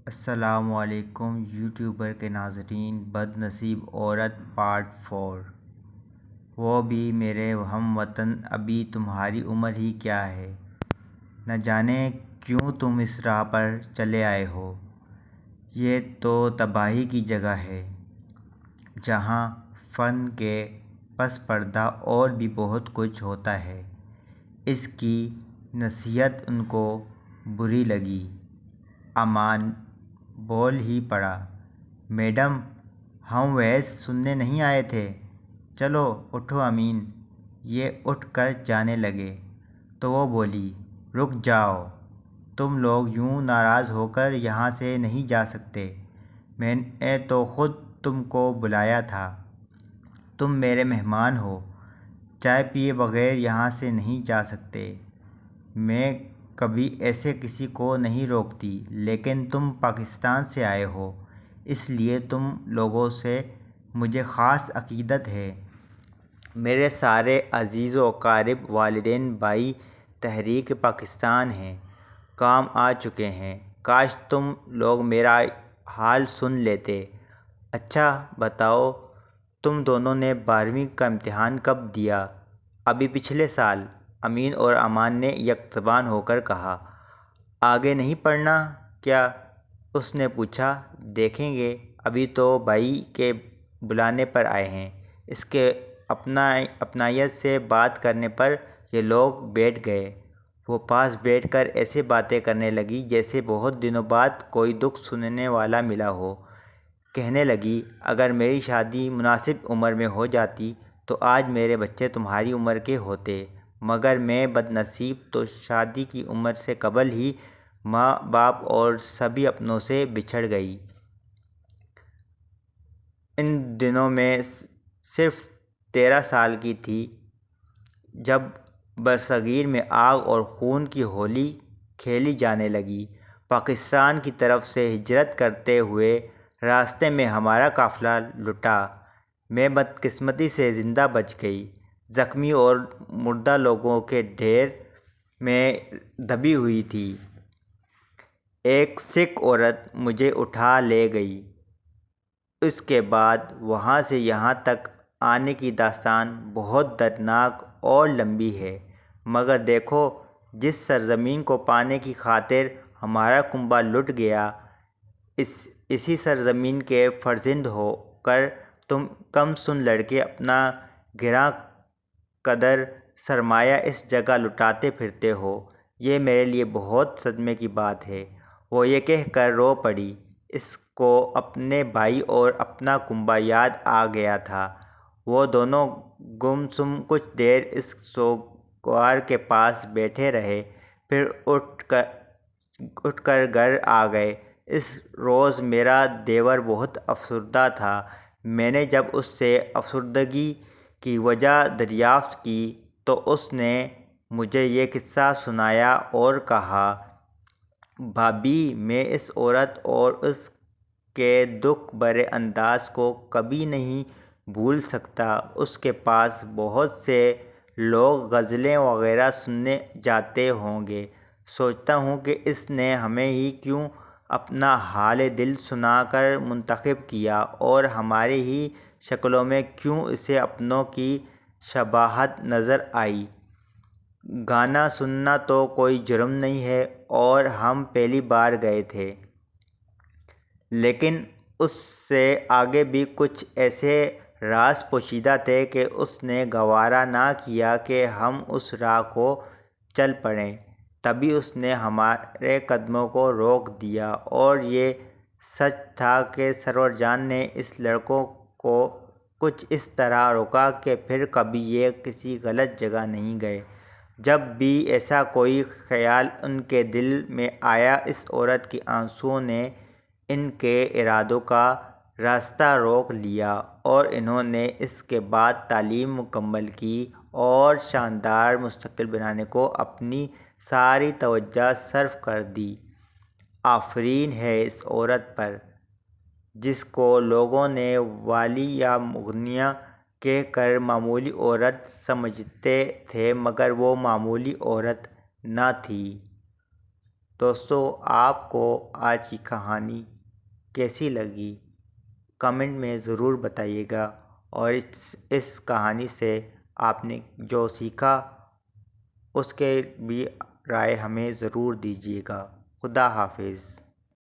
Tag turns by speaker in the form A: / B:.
A: السلام علیکم یوٹیوبر کے ناظرین، بد نصیب عورت پارٹ 4۔ وہ بھی میرے ہم وطن، ابھی تمہاری عمر ہی کیا ہے؟ نہ جانے کیوں تم اس راہ پر چلے آئے ہو۔ یہ تو تباہی کی جگہ ہے، جہاں فن کے پس پردہ اور بھی بہت کچھ ہوتا ہے۔ اس کی نصیحت ان کو بری لگی۔ امان بول ہی پڑا، میڈم ہم وعظ سننے نہیں آئے تھے، چلو اٹھو امین۔ یہ اٹھ کر جانے لگے تو وہ بولی، رک جاؤ، تم لوگ یوں ناراض ہو کر یہاں سے نہیں جا سکتے۔ میں نے تو خود تم کو بلایا تھا، تم میرے مہمان ہو، چائے پیے بغیر یہاں سے نہیں جا سکتے۔ میں کبھی ایسے کسی کو نہیں روکتی، لیکن تم پاکستان سے آئے ہو، اس لیے تم لوگوں سے مجھے خاص عقیدت ہے۔ میرے سارے عزیز و اقارب، والدین، بھائی تحریک پاکستان ہیں، کام آ چکے ہیں۔ کاش تم لوگ میرا حال سن لیتے۔ اچھا بتاؤ، تم دونوں نے 12ویں کا امتحان کب دیا؟ ابھی پچھلے سال، امین اور امان نے یک زبان ہو کر کہا۔ آگے نہیں پڑھنا کیا؟ اس نے پوچھا۔ دیکھیں گے، ابھی تو بھائی کے بلانے پر آئے ہیں۔ اس کے اپنائیت سے بات کرنے پر یہ لوگ بیٹھ گئے۔ وہ پاس بیٹھ کر ایسے باتیں کرنے لگی جیسے بہت دنوں بعد کوئی دکھ سننے والا ملا ہو۔ کہنے لگی، اگر میری شادی مناسب عمر میں ہو جاتی تو آج میرے بچے تمہاری عمر کے ہوتے، مگر میں بد نصیب تو شادی کی عمر سے قبل ہی ماں باپ اور سبھی اپنوں سے بچھڑ گئی۔ ان دنوں میں صرف 13 سال کی تھی جب برصغیر میں آگ اور خون کی ہولی کھیلی جانے لگی۔ پاکستان کی طرف سے ہجرت کرتے ہوئے راستے میں ہمارا قافلہ لٹا۔ میں بدقسمتی سے زندہ بچ گئی۔ زخمی اور مردہ لوگوں کے ڈھیر میں دبی ہوئی تھی۔ ایک سکھ عورت مجھے اٹھا لے گئی۔ اس کے بعد وہاں سے یہاں تک آنے کی داستان بہت دردناک اور لمبی ہے، مگر دیکھو، جس سرزمین کو پانے کی خاطر ہمارا کنبہ لٹ گیا، اسی سرزمین کے فرزند ہو کر تم کم سن لڑکے اپنا گراں قدر سرمایہ اس جگہ لٹاتے پھرتے ہو، یہ میرے لیے بہت صدمے کی بات ہے۔ وہ یہ کہہ کر رو پڑی۔ اس کو اپنے بھائی اور اپنا کنبہ یاد آ گیا تھا۔ وہ دونوں گم سم کچھ دیر اس سوگوار کے پاس بیٹھے رہے، پھر اٹھ کر گھر آ گئے۔ اس روز میرا دیور بہت افسردہ تھا۔ میں نے جب اس سے افسردگی کی وجہ دریافت کی تو اس نے مجھے یہ قصہ سنایا اور کہا، بھابی، میں اس عورت اور اس کے دکھ بھرے انداز کو کبھی نہیں بھول سکتا۔ اس کے پاس بہت سے لوگ غزلیں وغیرہ سننے جاتے ہوں گے۔ سوچتا ہوں کہ اس نے ہمیں ہی کیوں اپنا حال دل سنا کر منتخب کیا، اور ہماری ہی شکلوں میں کیوں اسے اپنوں کی شباہت نظر آئی۔ گانا سننا تو کوئی جرم نہیں ہے، اور ہم پہلی بار گئے تھے۔ لیکن اس سے آگے بھی کچھ ایسے راز پوشیدہ تھے کہ اس نے گوارا نہ کیا کہ ہم اس راہ کو چل پڑیں۔ تبھی اس نے ہمارے قدموں کو روک دیا، اور یہ سچ تھا کہ سرور جان نے اس لڑکوں کو کچھ اس طرح روکا کہ پھر کبھی یہ کسی غلط جگہ نہیں گئے۔ جب بھی ایسا کوئی خیال ان کے دل میں آیا، اس عورت کے آنسوؤں نے ان کے ارادوں کا راستہ روک لیا، اور انہوں نے اس کے بعد تعلیم مکمل کی اور شاندار مستقبل بنانے کو اپنی ساری توجہ صرف کر دی۔ آفرین ہے اس عورت پر، جس کو لوگوں نے والی یا مغنیہ کہہ کر معمولی عورت سمجھتے تھے، مگر وہ معمولی عورت نہ تھی۔ دوستو آپ کو آج کی کہانی کیسی لگی کمنٹ میں ضرور بتائیے گا، اور اس کہانی سے آپ نے جو سیکھا اس کے بھی رائے ہمیں ضرور دیجیے گا۔ خدا حافظ۔